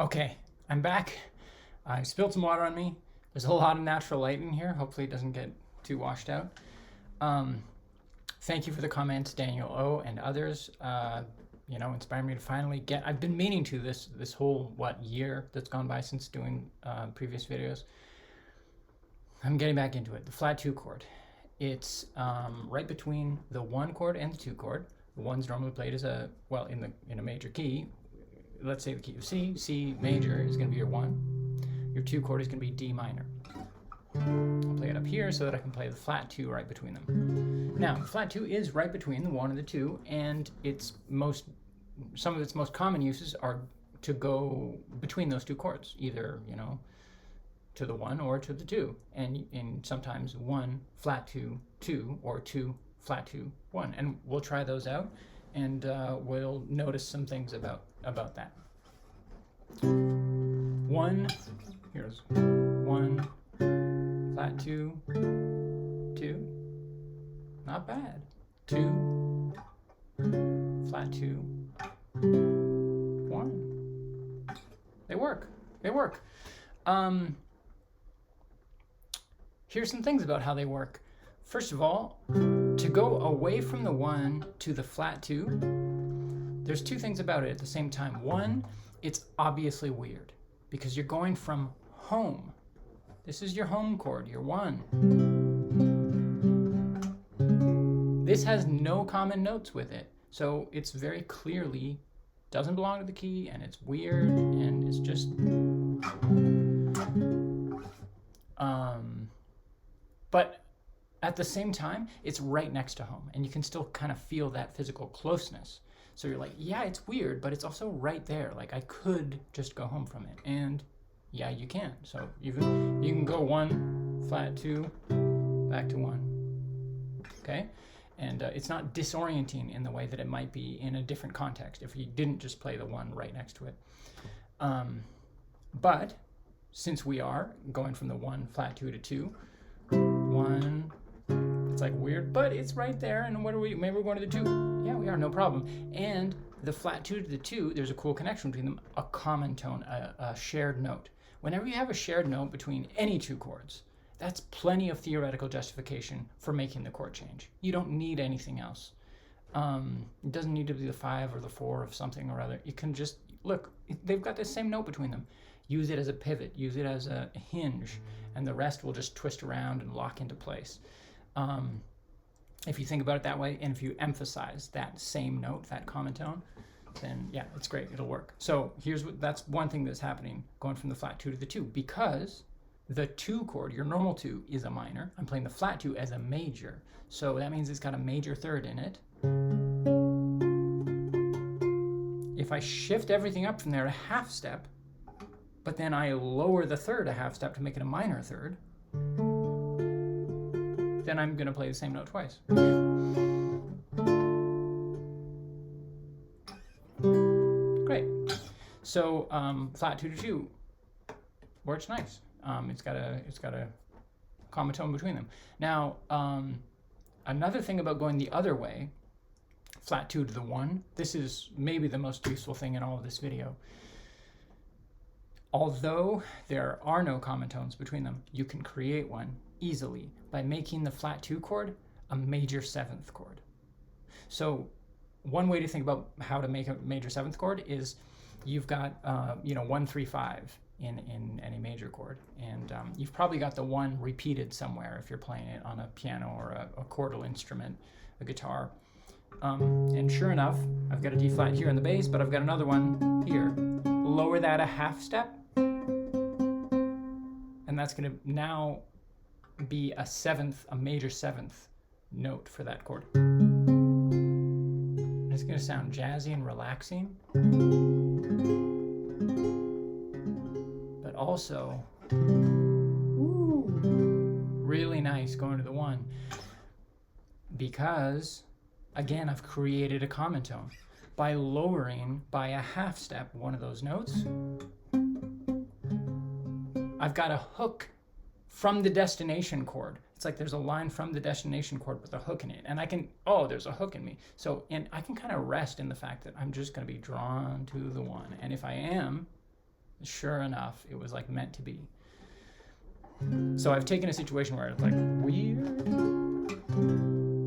Okay, I'm back. I spilled some water on me. There's a lot of natural light in here. Hopefully it doesn't get too washed out. Thank you for the comments, Daniel O. and others. Inspire me to finally get. I've been meaning to this whole year that's gone by since doing previous videos. I'm getting back into it. The flat 2 chord. It's right between the 1 chord and the 2 chord. The 1's normally played as in a major key. Let's say the key of C. C major is going to be your 1. Your 2 chord is going to be D minor. I'll play it up here so that I can play the flat 2 right between them. Now, the flat 2 is right between the 1 and the 2, and some of its most common uses are to go between those 2 chords, either to the 1 or to the 2, and sometimes 1 flat 2 2 or 2 flat 2 1, and we'll try those out, and we'll notice some things about that. 1, here's 1 flat 2 2, not bad. 2 flat 2 1. They work. Here's some things about how they work. First of all, to go away from the 1 to the flat 2, there's 2 things about it at the same time. One, it's obviously weird because you're going from home. This is your home chord, your 1. This has no common notes with it, so it's very clearly doesn't belong to the key, and it's weird, and it's just but at the same time, it's right next to home, and you can still kind of feel that physical closeness. So you're like, yeah, it's weird, but it's also right there. Like, I could just go home from it, and yeah, you can. So you can go 1 flat 2 back to 1. Okay, and it's not disorienting in the way that it might be in a different context if you didn't just play the 1 right next to it. But since we are going from the 1 flat 2 to 2, 1, it's like weird, but it's right there. And maybe we're going to the 2. Yeah, we are, no problem. And the flat 2 to the 2, there's a cool connection between them, a common tone, a shared note. Whenever you have a shared note between any 2 chords, that's plenty of theoretical justification for making the chord change. You don't need anything else. It doesn't need to be the 5 or the 4 of something or other. You can just, look, they've got the same note between them. Use it as a pivot, use it as a hinge, and the rest will just twist around and lock into place. If you think about it that way, and if you emphasize that same note, that common tone, then yeah, it's great, it'll work. So that's one thing that's happening, going from the flat 2 to the 2, because the 2 chord, your normal 2, is a minor. I'm playing the flat 2 as a major, so that means it's got a major 3rd in it. If I shift everything up from there a half step, but then I lower the 3rd a half step to make it a minor 3rd, then I'm going to play the same note twice. Great. So flat 2 to 2 works nice. It's got a common tone between them. Now, another thing about going the other way, flat 2 to the 1, this is maybe the most useful thing in all of this video. Although there are no common tones between them, you can create one easily by making the flat 2 chord a major 7th chord. So one way to think about how to make a major 7th chord is you've got 1 3 5 in any major chord, and you've probably got the 1 repeated somewhere if you're playing it on a piano or a chordal instrument, a guitar. And sure enough, I've got a D flat here in the bass, but I've got another one here. Lower that a half step, and that's going to now be a major 7th note for that chord. And it's going to sound jazzy and relaxing, but also really nice going to the 1, because again, I've created a common tone by lowering by a half step one of those notes. I've got a hook from the destination chord. It's like there's a line from the destination chord with a hook in it, and I can, there's a hook in me. So, and I can kind of rest in the fact that I'm just going to be drawn to the 1. And if I am, Sure enough, it was like meant to be. So I've taken a situation where it's like weird.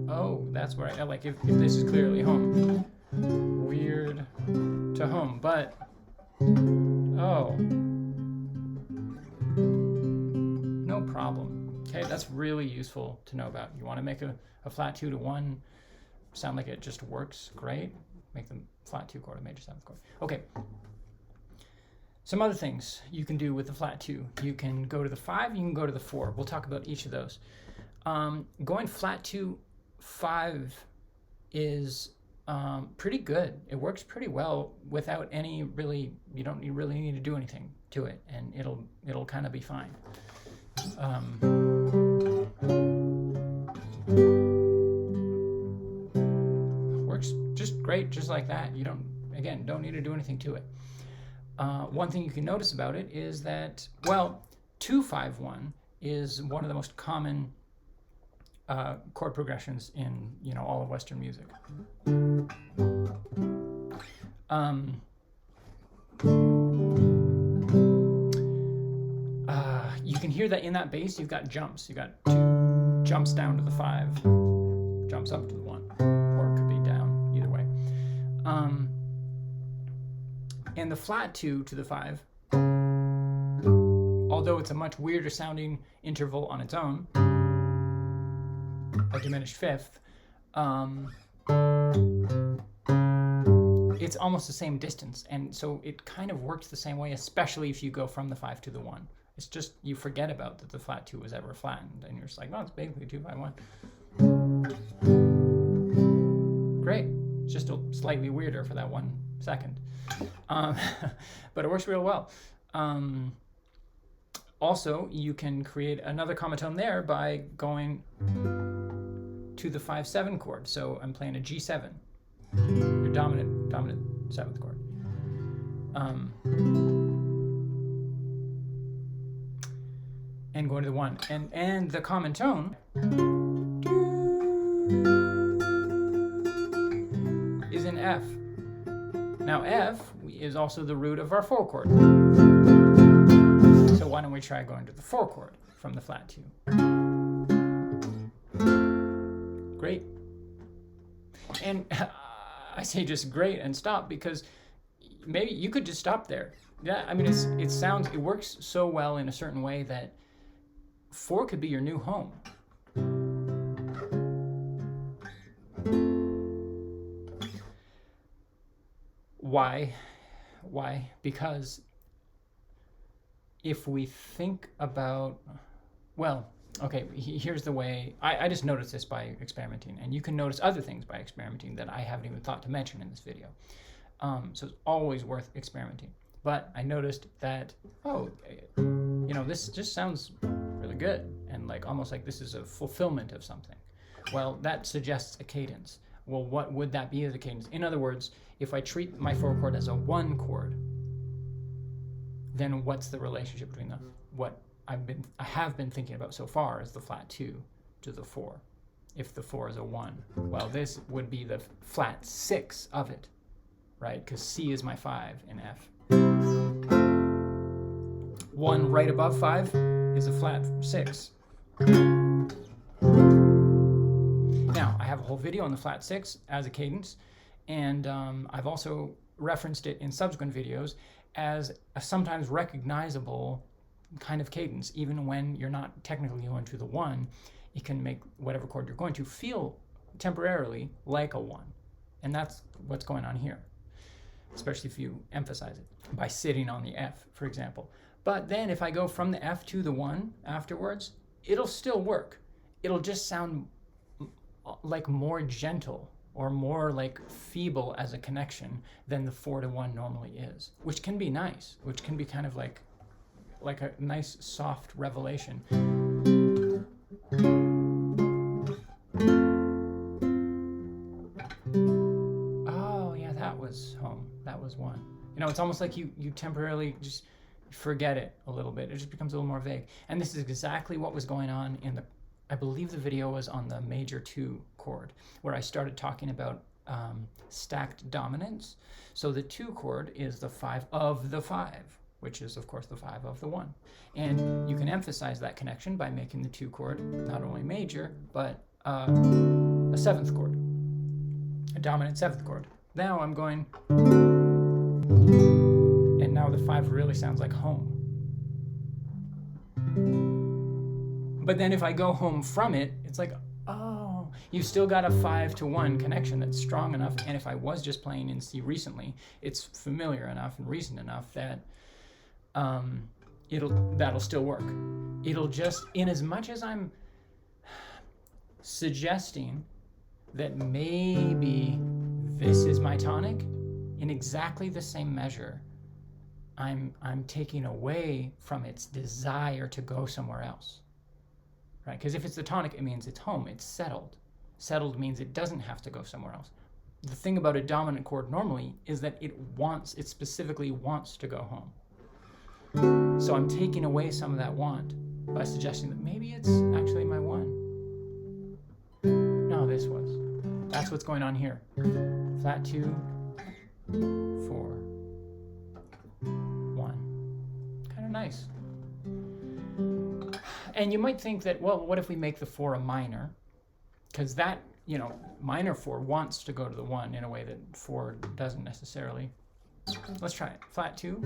Oh, that's where I like if this is clearly home. Weird to home, but oh, no problem. Okay, that's really useful to know about. You want to make a flat 2 to 1 sound like it just works great. Make the flat 2 chord a major 7th chord. Okay. Some other things you can do with the flat 2. You can go to the 5, you can go to the 4. We'll talk about each of those. Going flat 2, 5 is pretty good. It works pretty well without any really, you don't really need to do anything to it, and it'll kind of be fine. Works just great, just like that. You don't need to do anything to it. One thing you can notice about it is that, well, 2-5-1 is one of the most common chord progressions in all of Western music. You can hear that in that bass. You've got jumps. You've got 2 jumps down to the 5, jumps up to the 1, or it could be down. Either way. And the flat 2 to the 5, although it's a much weirder sounding interval on its own, a diminished 5th, it's almost the same distance, and so it kind of works the same way, especially if you go from the 5 to the 1. It's just you forget about that the flat 2 was ever flattened, and you're just like, oh, it's basically 2-5-1. Great. It's just slightly weirder for that 1 second. But it works real well. Also, you can create another common tone there by going to the 5-7 chord. So I'm playing a G7, your dominant 7th chord. And going to the 1. And the common tone is in F. Now F is also the root of our 4 chord. So why don't we try going to the 4 chord from the flat 2? Great. And I say just great and stop because maybe you could just stop there. Yeah, I mean it works so well in a certain way that 4 could be your new home. Why? Because if we think about, well, okay, here's the way, I just noticed this by experimenting, and you can notice other things by experimenting that I haven't even thought to mention in this video. So it's always worth experimenting. But I noticed that, this just sounds really good, and almost like this is a fulfillment of something. Well, that suggests a cadence. Well, what would that be as a cadence? In other words, if I treat my 4 chord as a 1 chord, then what's the relationship between what I have been thinking about so far is the flat 2 to the 4. If the 4 is a 1, well, this would be the flat 6 of it, right? Because C is my 5 in F. 1 right above 5 is a flat 6. Now, I have a whole video on the flat 6 as a cadence, and I've also referenced it in subsequent videos as a sometimes recognizable kind of cadence. Even when you're not technically going to the 1, it can make whatever chord you're going to feel temporarily like a 1. And that's what's going on here, especially if you emphasize it by sitting on the F, for example. But then if I go from the F to the 1 afterwards, it'll still work. It'll just sound like more gentle or more like feeble as a connection than the 4 to 1 normally is, which can be nice, which can be kind of like a nice soft revelation. Oh yeah, that was home. That was 1. It's almost like you temporarily just forget it a little bit. It just becomes a little more vague. And this is exactly what was going on in I believe the video was on the major 2 chord, where I started talking about stacked dominance. So the 2 chord is the 5 of the 5, which is of course the 5 of the 1. And you can emphasize that connection by making the 2 chord not only major, but a 7th chord, a dominant 7th chord. Now I'm going, and now the 5 really sounds like home. But then if I go home from it, it's like, oh, you still got a 5 to 1 connection that's strong enough. And if I was just playing in C recently, it's familiar enough and recent enough that that'll still work. It'll just, in as much as I'm suggesting that maybe this is my tonic, in exactly the same measure, I'm taking away from its desire to go somewhere else. Right? Because if it's the tonic, it means it's home, it's settled. Settled means it doesn't have to go somewhere else. The thing about a dominant chord normally is that it specifically wants to go home. So I'm taking away some of that want by suggesting that maybe it's actually my 1. No, this was. That's what's going on here. Flat 2, 4, 1. Kind of nice. And you might think that, well, what if we make the 4 a minor? Because that, minor 4 wants to go to the 1 in a way that 4 doesn't necessarily. Let's try it. Flat 2.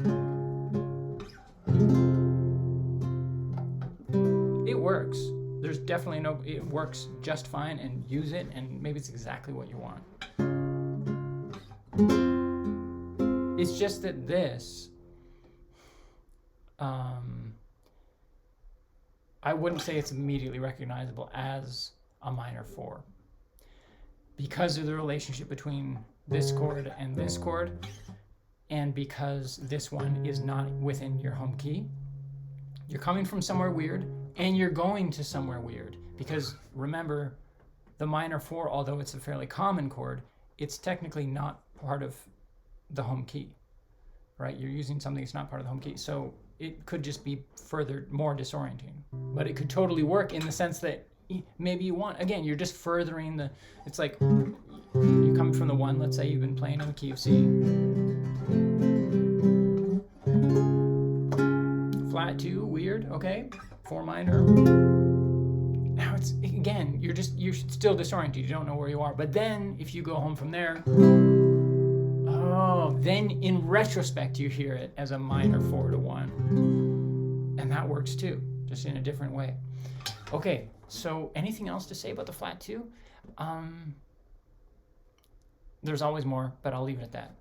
It works. There's definitely it works just fine, and use it, and maybe it's exactly what you want. It's just that this, I wouldn't say it's immediately recognizable as a minor 4 because of the relationship between this chord and this chord, and because this one is not within your home key. You're coming from somewhere weird, and you're going to somewhere weird, because remember, the minor 4, although it's a fairly common chord, it's technically not part of the home key, right? You're using something that's not part of the home key, so it could just be more disorienting. But it could totally work in the sense that maybe you want, again, you're just furthering it's like you come from the 1, let's say you've been playing in the key of C. Flat 2, weird, okay. 4 minor. Now it's, again, you're still disoriented, you don't know where you are. But then if you go home from there, then in retrospect you hear it as a minor 4 to 1. And that works too, just in a different way. Okay, so anything else to say about the flat 2? There's always more, but I'll leave it at that.